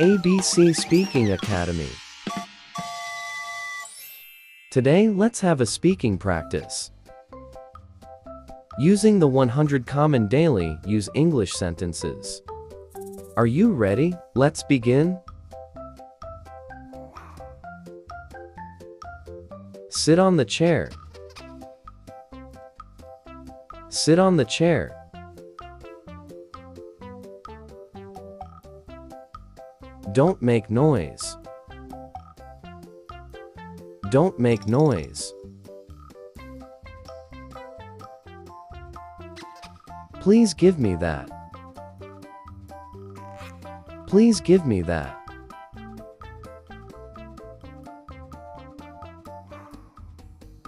ABC Speaking Academy. Today, let's have a speaking practice. Using the 100 common daily use English sentences. Are you ready? Let's begin. Sit on the chair. Sit on the chair. Don't make noise. Don't make noise. Please give me that. Please give me that.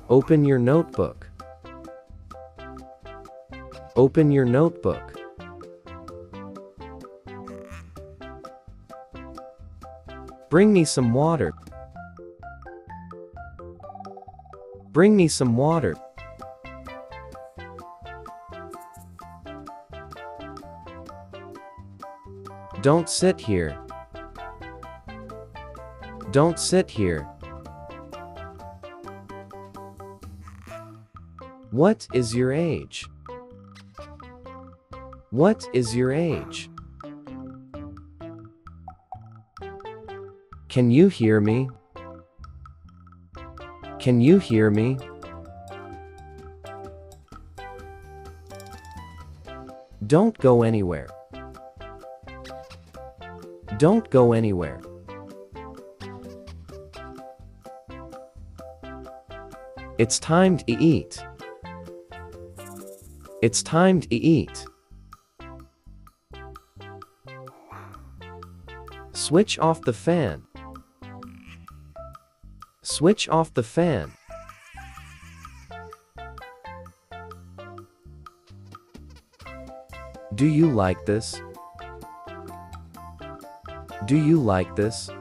Open your notebook. Open your notebook. Bring me some water. Bring me some water. Don't sit here. Don't sit here. What is your age? What is your age? Can you hear me? Can you hear me? Don't go anywhere. Don't go anywhere. It's time to eat. It's time to eat. Switch off the fan. Switch off the fan. Do you like this? Do you like this?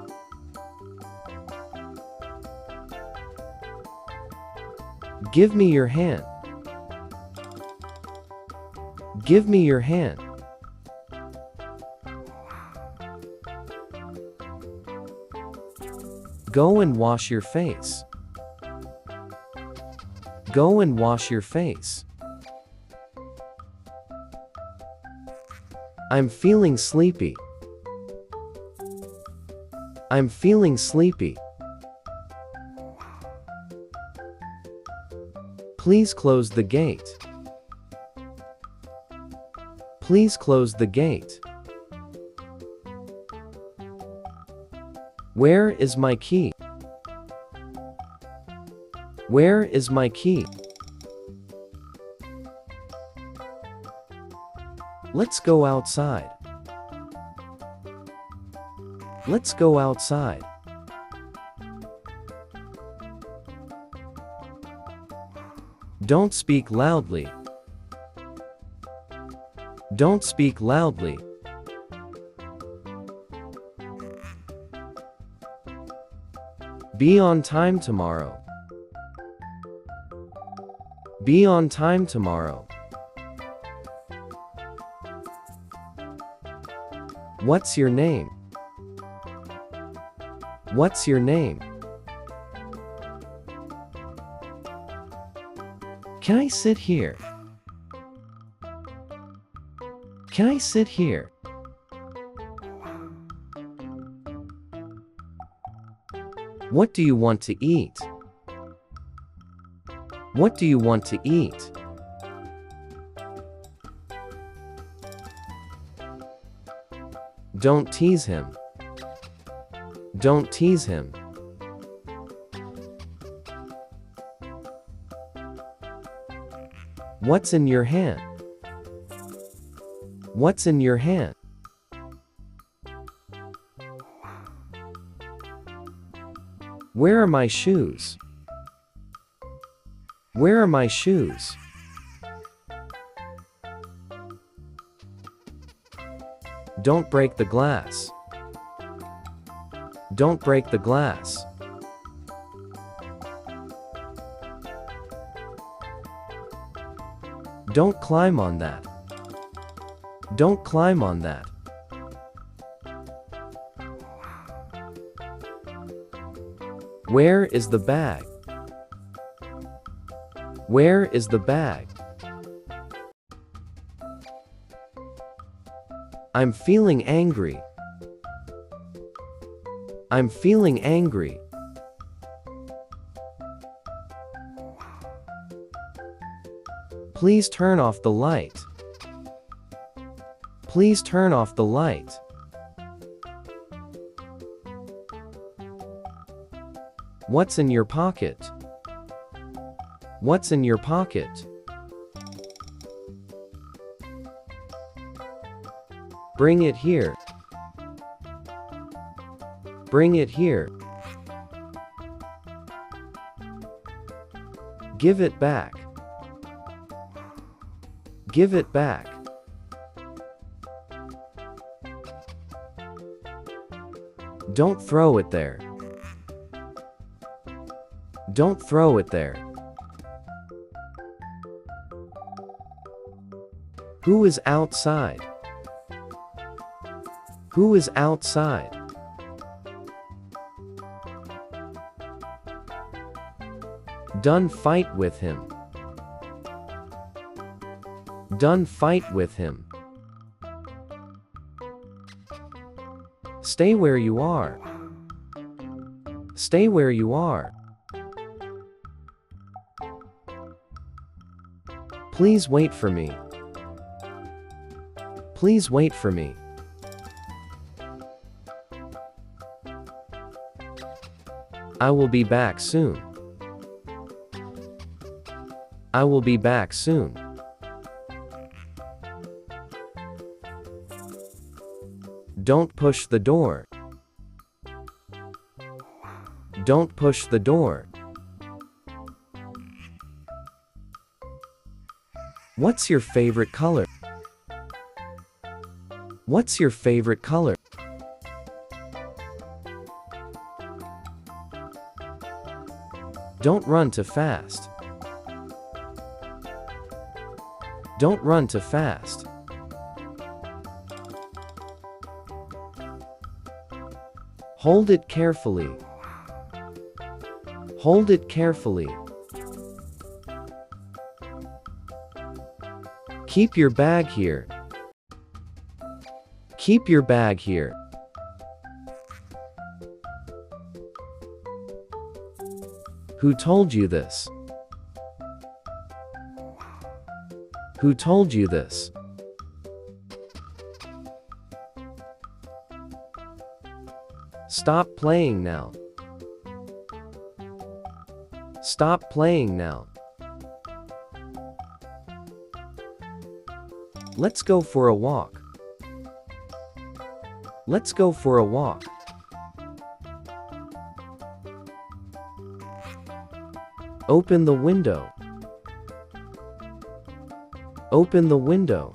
Give me your hand. Give me your hand. Go and wash your face. Go and wash your face. I'm feeling sleepy. I'm feeling sleepy. Please close the gate. Please close the gate. Where is my key? Where is my key? Let's go outside. Let's go outside. Don't speak loudly. Don't speak loudly. Be on time tomorrow. Be on time tomorrow. What's your name? What's your name? Can I sit here? Can I sit here? What do you want to eat? What do you want to eat? Don't tease him. Don't tease him. What's in your hand? What's in your hand? Where are my shoes? Where are my shoes? Don't break the glass. Don't break the glass. Don't climb on that. Don't climb on that. Where is the bag? Where is the bag? I'm feeling angry. I'm feeling angry. Please turn off the light. Please turn off the light. What's in your pocket? What's in your pocket? Bring it here. Bring it here. Give it back. Give it back. Don't throw it there. Don't throw it there. Who is outside? Who is outside? Done fight with him. Done fight with him. Stay where you are. Stay where you are. Please wait for me. Please wait for me. I will be back soon. I will be back soon. Don't push the door. Don't push the door. What's your favorite color? What's your favorite color? Don't run too fast. Don't run too fast. Hold it carefully. Hold it carefully. Keep your bag here. Keep your bag here. Who told you this? Who told you this? Stop playing now. Stop playing now. Let's go for a walk. Let's go for a walk. Open the window. Open the window.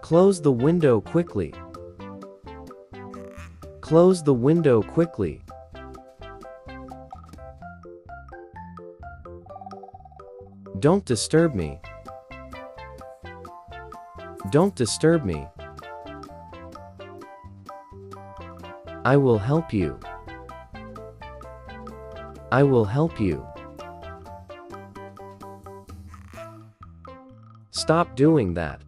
Close the window quickly. Close the window quickly. Don't disturb me. Don't disturb me. I will help you. I will help you. Stop doing that.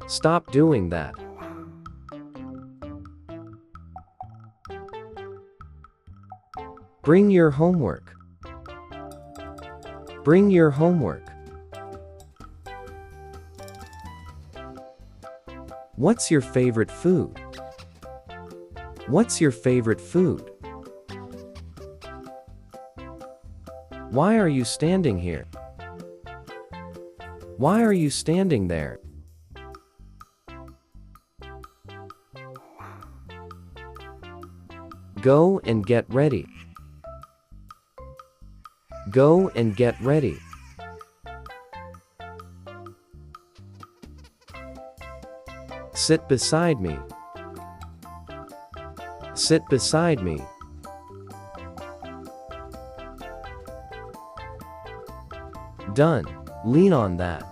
Stop doing that. Bring your homework. Bring your homework. What's your favorite food? What's your favorite food? Why are you standing here? Why are you standing there? Go and get ready. Go and get ready. Sit beside me. Sit beside me. Done. Lean on that.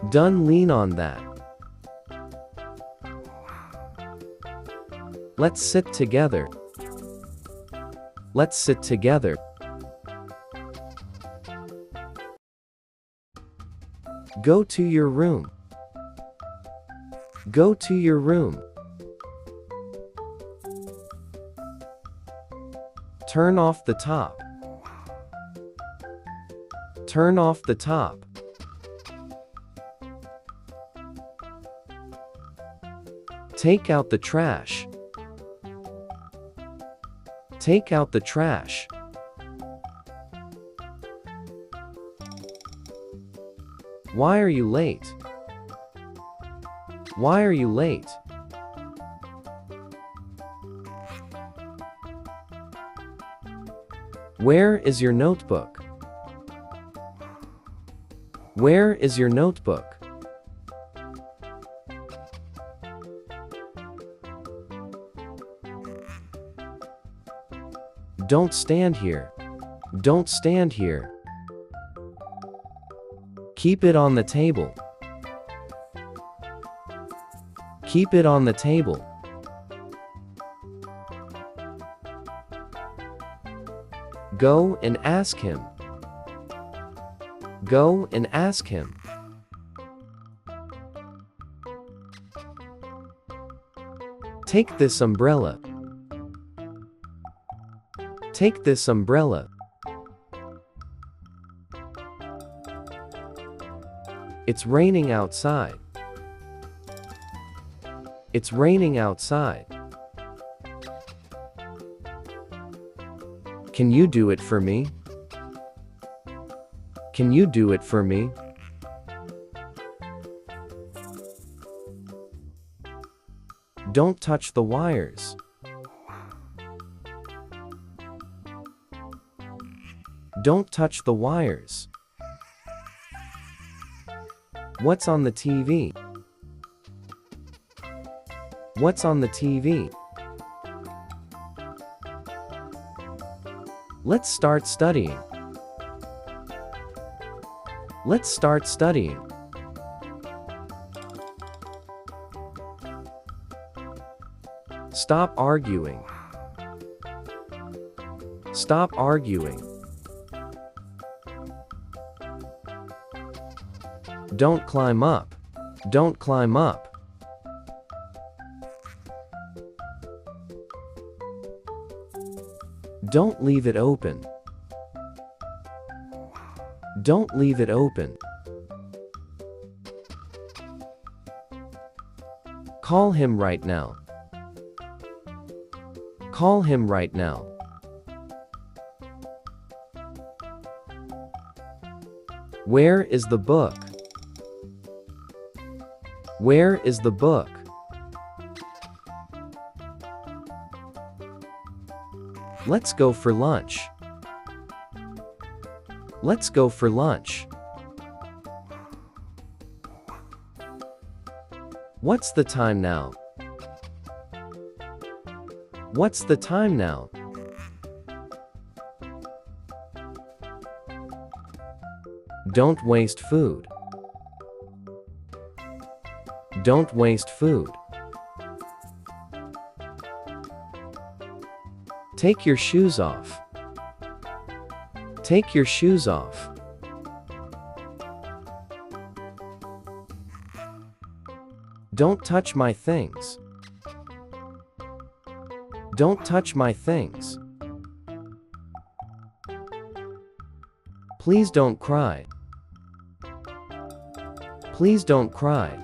Done. Lean on that. Let's sit together. Let's sit together. Go to your room. Go to your room. Turn off the top. Turn off the top. Take out the trash. Take out the trash. Why are you late? Why are you late? Where is your notebook? Where is your notebook? Don't stand here. Don't stand here. Keep it on the table. Keep it on the table. Go and ask him. Go and ask him. Take this umbrella. Take this umbrella. It's raining outside. It's raining outside. Can you do it for me? Can you do it for me? Don't touch the wires. Don't touch the wires. What's on the TV? What's on the TV? Let's start studying. Let's start studying. Stop arguing. Stop arguing. Don't climb up. Don't climb up. Don't leave it open. Don't leave it open. Call him right now. Call him right now. Where is the book? Where is the book? Let's go for lunch. Let's go for lunch. What's the time now? What's the time now? Don't waste food. Don't waste food. Take your shoes off. Take your shoes off. Don't touch my things. Don't touch my things. Please don't cry. Please don't cry.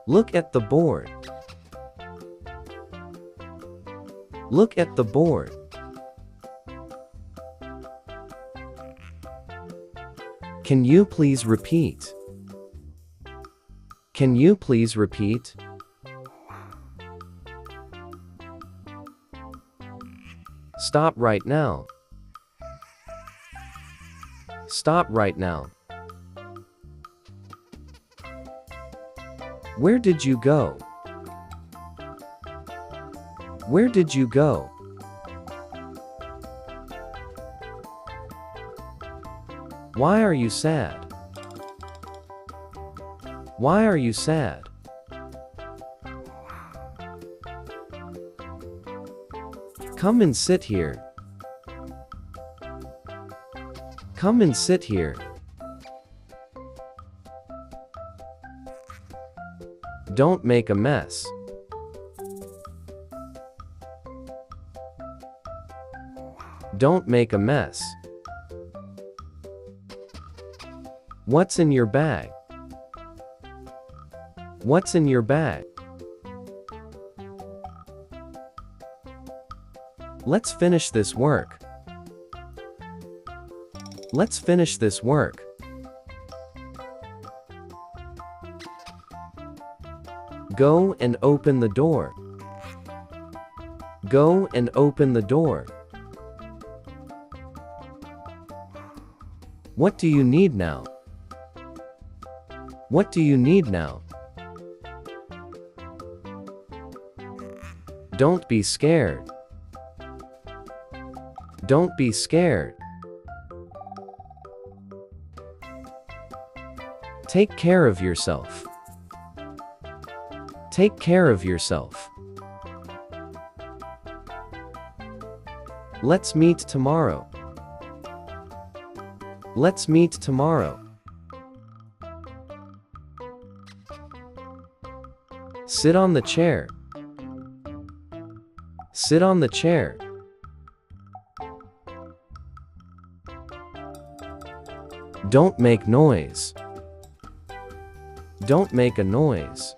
Look at the board. Look at the board. Can you please repeat? Can you please repeat? Stop right now. Stop right now. Where did you go? Where did you go? Why are you sad? Why are you sad? Come and sit here. Come and sit here. Don't make a mess. Don't make a mess. What's in your bag? What's in your bag? Let's finish this work. Let's finish this work. Go and open the door. Go and open the door. What do you need now? What do you need now? Don't be scared. Don't be scared. Take care of yourself. Take care of yourself. Let's meet tomorrow. Let's meet tomorrow. Sit on the chair. Sit on the chair. Don't make noise. Don't make a noise.